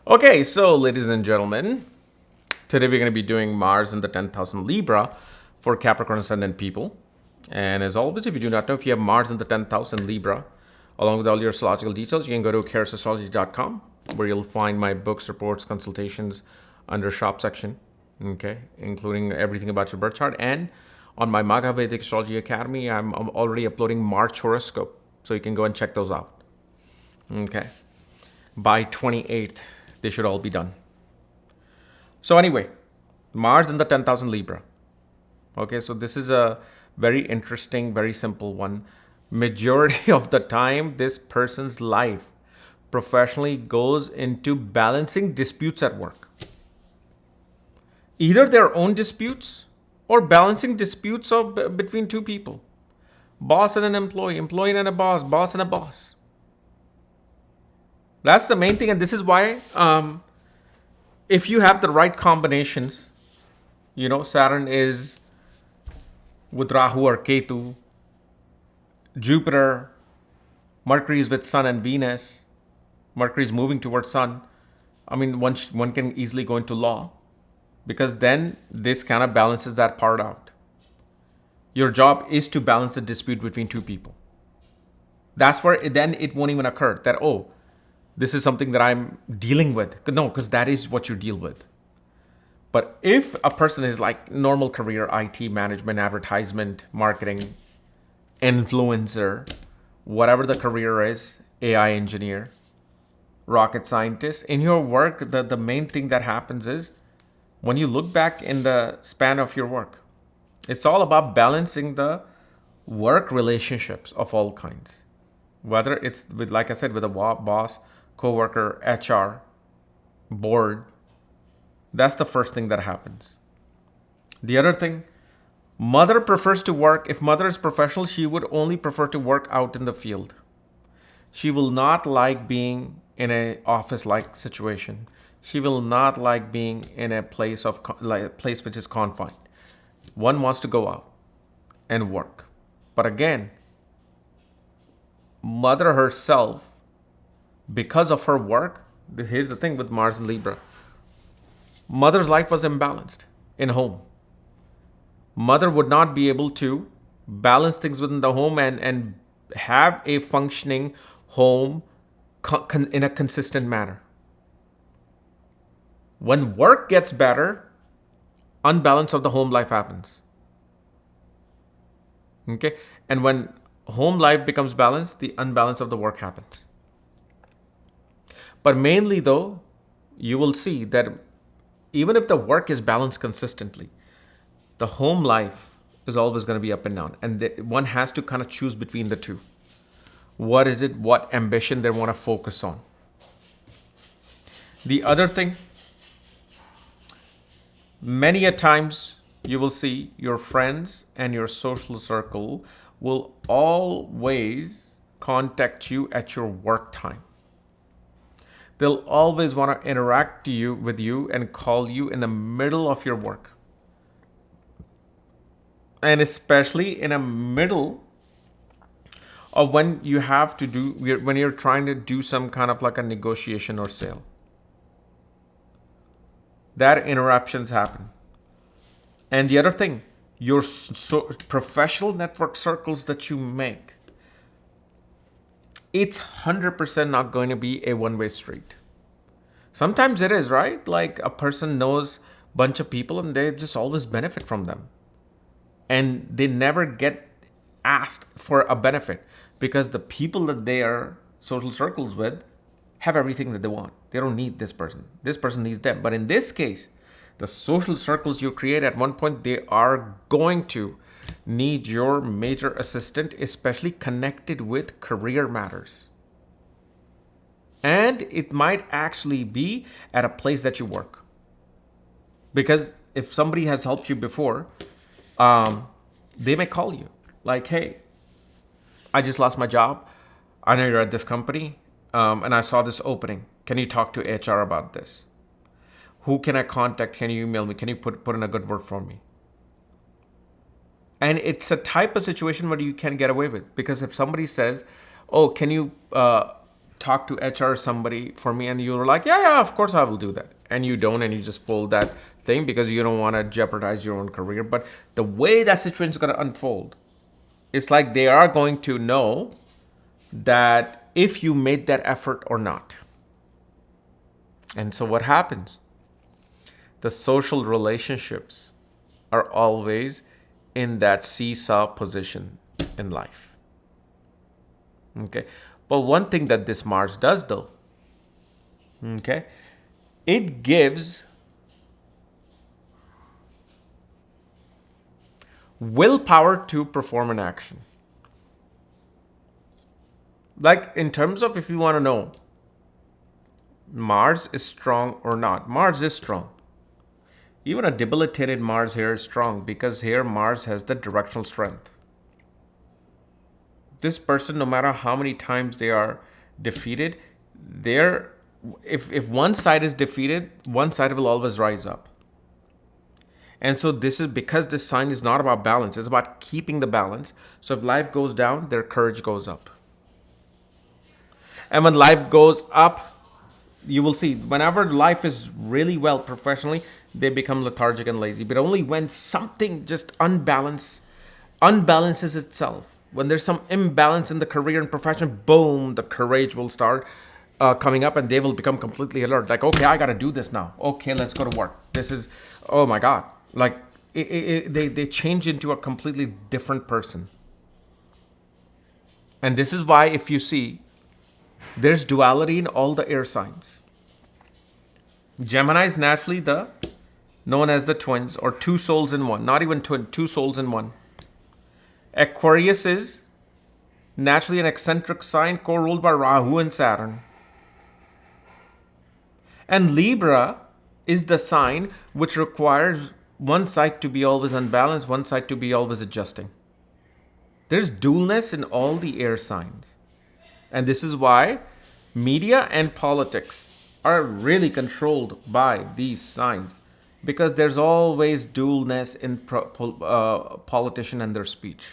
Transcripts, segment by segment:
Okay, so ladies and gentlemen, today we're going to be doing Mars in the 10th house in Libra for Capricorn ascendant people. And as always, if you do not know, if you have Mars in the 10th house in Libra, along with all your astrological details, you can go to karasastrology.com where you'll find my books, reports, consultations under shop section, okay, including everything about your birth chart. And on my Magha Vedic Astrology Academy, I'm already uploading March horoscope, so you can go and check those out. Okay. By 28th, they should all be done. So anyway, Mars in the 10,000 Libra. Okay, so this is a very interesting, very simple one. Majority of the time, this person's life professionally goes into balancing disputes at work. Either their own disputes or balancing disputes between two people. Boss and an employee, employee and a boss and a boss. That's the main thing, and this is why if you have the right combinations, Saturn is with Rahu or Ketu, Jupiter, Mercury is with Sun and Venus, Mercury is moving towards Sun. I mean, one can easily go into law because then this kind of balances that part out. Your job is to balance the dispute between two people. That's where then it won't even occur that, this is something that I'm dealing with. No, because that is what you deal with. But if a person is like normal career, IT, management, advertisement, marketing, influencer, whatever the career is, AI engineer, rocket scientist, in your work, the main thing that happens is when you look back in the span of your work, it's all about balancing the work relationships of all kinds. Whether it's with, like I said, with a boss, coworker, HR, board, that's the first thing that happens. The other thing, mother prefers to work. If mother is professional, she would only prefer to work out in the field. She will not like being in an office-like situation. She will not like being in a place which is confined. One wants to go out and work. But again, mother herself, because of her work, here's the thing with Mars and Libra. Mother's life was imbalanced in home. Mother would not be able to balance things within the home and have a functioning home in a consistent manner. When work gets better, unbalance of the home life happens. Okay? And when home life becomes balanced, the unbalance of the work happens. But mainly though, you will see that even if the work is balanced consistently, the home life is always going to be up and down. And one has to kind of choose between the two. What is it? What ambition they want to focus on? The other thing, many a times you will see your friends and your social circle will always contact you at your work time. They'll always want to interact with you and call you in the middle of your work. And especially in the middle of when you're trying to do some kind of like a negotiation or sale. That interruptions happen. And the other thing, your professional network circles that you make, it's 100% not going to be a one-way street. Sometimes it is, right? Like a person knows a bunch of people and they just always benefit from them. And they never get asked for a benefit because the people that they are social circles with have everything that they want. They don't need this person. This person needs them. But in this case, the social circles you create at one point, they are going to need your major assistant, especially connected with career matters. And it might actually be at a place that you work. Because if somebody has helped you before, they may call you like, hey, I just lost my job. I know you're at this company and I saw this opening. Can you talk to HR about this? Who can I contact? Can you email me? Can you put in a good word for me? And it's a type of situation where you can get away with. Because if somebody says, can you talk to HR somebody for me, and you're like, yeah, of course I will do that. And you don't, and you just fold that thing because you don't want to jeopardize your own career. But the way that situation is going to unfold, it's like they are going to know that if you made that effort or not. And so what happens? The social relationships are always in that seesaw position in life. Okay. But one thing that this Mars does though, okay, it gives willpower to perform an action. Like in terms of if you want to know Mars is strong or not, Mars is strong. Even a debilitated Mars here is strong because here Mars has the directional strength. This person, no matter how many times they are defeated, if one side is defeated, one side will always rise up. And so this is because this sign is not about balance, it's about keeping the balance. So if life goes down, their courage goes up. And when life goes up, you will see whenever life is really well professionally, they become lethargic and lazy. But only when something just unbalances itself, when there's some imbalance in the career and profession, boom, the courage will start coming up and they will become completely alert. Like, okay, I got to do this now. Okay, let's go to work. This is, oh my God. Like they change into a completely different person. And this is why if you see, there's duality in all the air signs. Gemini is naturally known as the twins or two souls in one, not even twin, two souls in one. Aquarius is naturally an eccentric sign co-ruled by Rahu and Saturn. And Libra is the sign which requires one side to be always unbalanced, one side to be always adjusting. There's dualness in all the air signs. And this is why media and politics are really controlled by these signs, because there's always dualness in politician and their speech.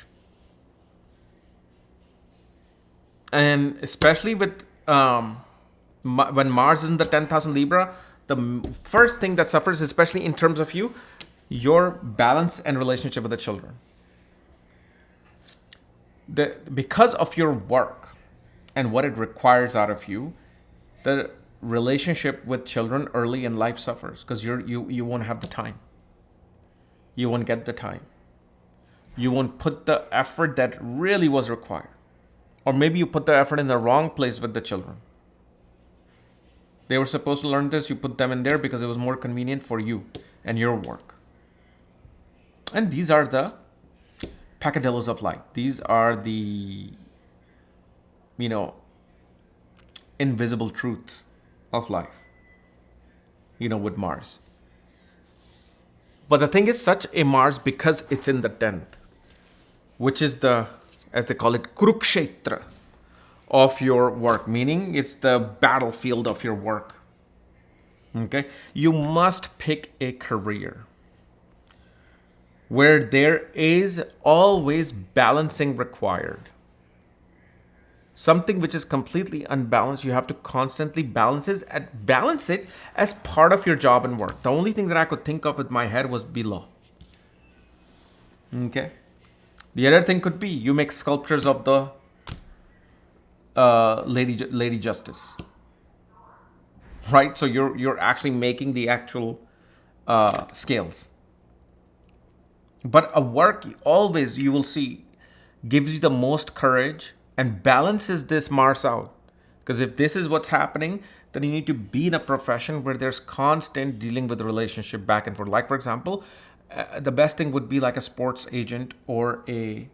And especially with when Mars is in the 10th house in Libra, the first thing that suffers, especially in terms of your balance and relationship with the children. Because of your work and what it requires out of you, the relationship with children early in life suffers because you won't have the time. You won't get the time. You won't put the effort that really was required. Or maybe you put the effort in the wrong place with the children. They were supposed to learn this, you put them in there because it was more convenient for you and your work. And these are the peccadillos of life. These are the, invisible truths of life, with Mars. But the thing is, such a Mars, because it's in the 10th, which is as they call it, Kurukshetra of your work, meaning it's the battlefield of your work. Okay? You must pick a career where there is always balancing required. Something which is completely unbalanced, you have to constantly balance it as part of your job and work. The only thing that I could think of with my head was below. Okay? The other thing could be you make sculptures of the Lady Justice, right? So you're actually making the actual scales. But a work always, you will see, gives you the most courage and balances this Mars out. Because if this is what's happening, then you need to be in a profession where there's constant dealing with the relationship back and forth. Like, for example, the best thing would be like a sports agent or a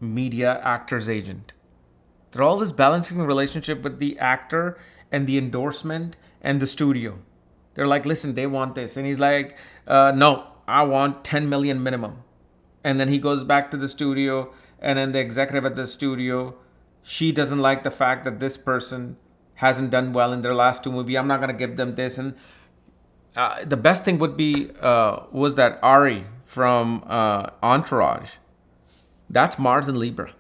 media actor's agent. They're always balancing the relationship with the actor and the endorsement and the studio. They're like, listen, they want this. And he's like, no, I want 10 million minimum. And then he goes back to the studio, and then the executive at the studio, she doesn't like the fact that this person hasn't done well in their last two movies. I'm not going to give them this. And the best thing would be, was that Ari from Entourage. That's Mars and Libra.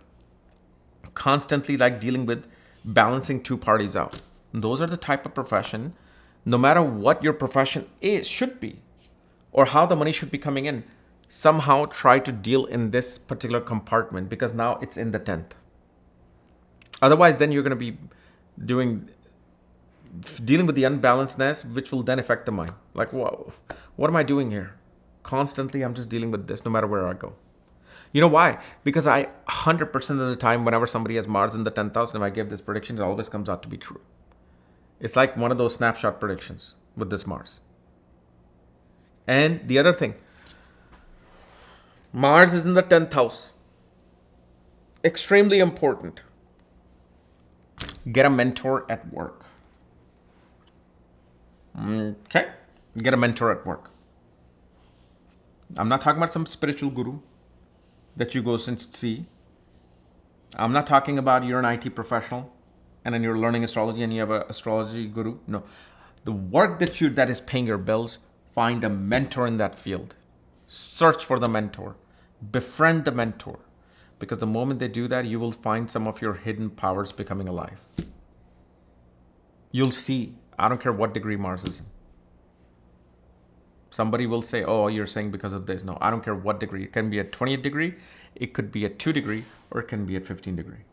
Constantly like dealing with balancing two parties out. And those are the type of profession, no matter what your profession should be, or how the money should be coming in, somehow try to deal in this particular compartment, because now it's in the 10th. Otherwise, then you're going to be dealing with the unbalancedness, which will then affect the mind. Like, whoa, what am I doing here? Constantly, I'm just dealing with this no matter where I go. You know why? Because 100% of the time, whenever somebody has Mars in the 10th house, and if I give this prediction, it always comes out to be true. It's like one of those snapshot predictions with this Mars. And the other thing, Mars is in the 10th house. Extremely important. Get a mentor at work. Okay? Get a mentor at work. I'm not talking about some spiritual guru that you go and see. I'm not talking about you're an IT professional and then you're learning astrology and you have an astrology guru. No. The work that is paying your bills, find a mentor in that field. Search for the mentor. Befriend the mentor. Because the moment they do that, you will find some of your hidden powers becoming alive. You'll see. I don't care what degree Mars is in. Somebody will say, oh, you're saying because of this. No, I don't care what degree. It can be at 20th degree, it could be at 2 degree, or it can be at 15 degree.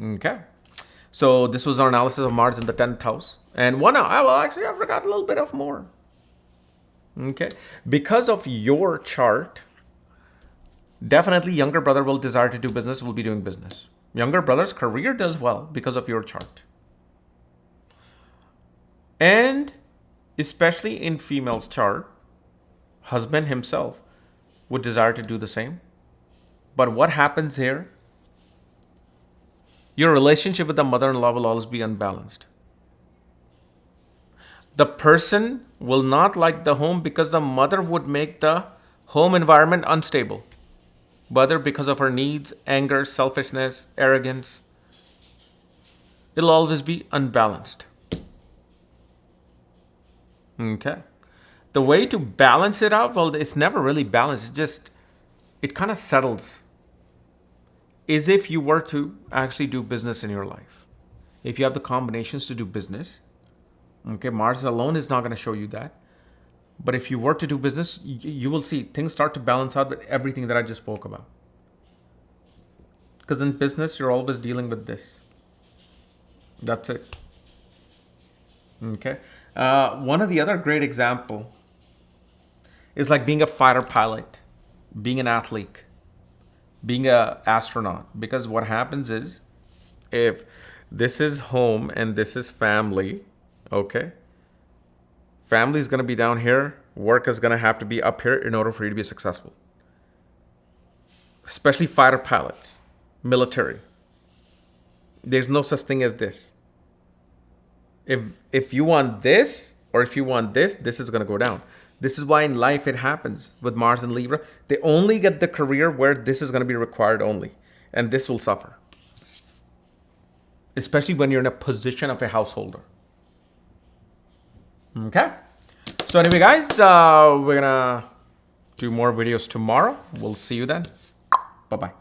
Okay. So this was our analysis of Mars in the 10th house. And I forgot a little bit of more. Okay. Because of your chart, definitely younger brother will desire to do business, will be doing business. Younger brother's career does well because of your chart. And especially in female's chart, husband himself would desire to do the same. But what happens here? Your relationship with the mother-in-law will always be unbalanced. The person will not like the home because the mother would make the home environment unstable. Whether because of her needs, anger, selfishness, arrogance, it'll always be unbalanced. Okay. The way to balance it out, well, it's never really balanced. It kind of settles. Is if you were to actually do business in your life. If you have the combinations to do business, okay, Mars alone is not going to show you that. But if you were to do business, you will see things start to balance out with everything that I just spoke about. Because in business, you're always dealing with this. That's it. Okay. One of the other great example is like being a fighter pilot, being an athlete, being an astronaut. Because what happens is, if this is home and this is family, okay, family is going to be down here, work is going to have to be up here in order for you to be successful. Especially fighter pilots, military. There's no such thing as this. If you want this, or if you want this, this is going to go down. This is why in life it happens with Mars and Libra. They only get the career where this is going to be required only. And this will suffer. Especially when you're in a position of a householder. Okay. So anyway, guys, we're going to do more videos tomorrow. We'll see you then. Bye-bye.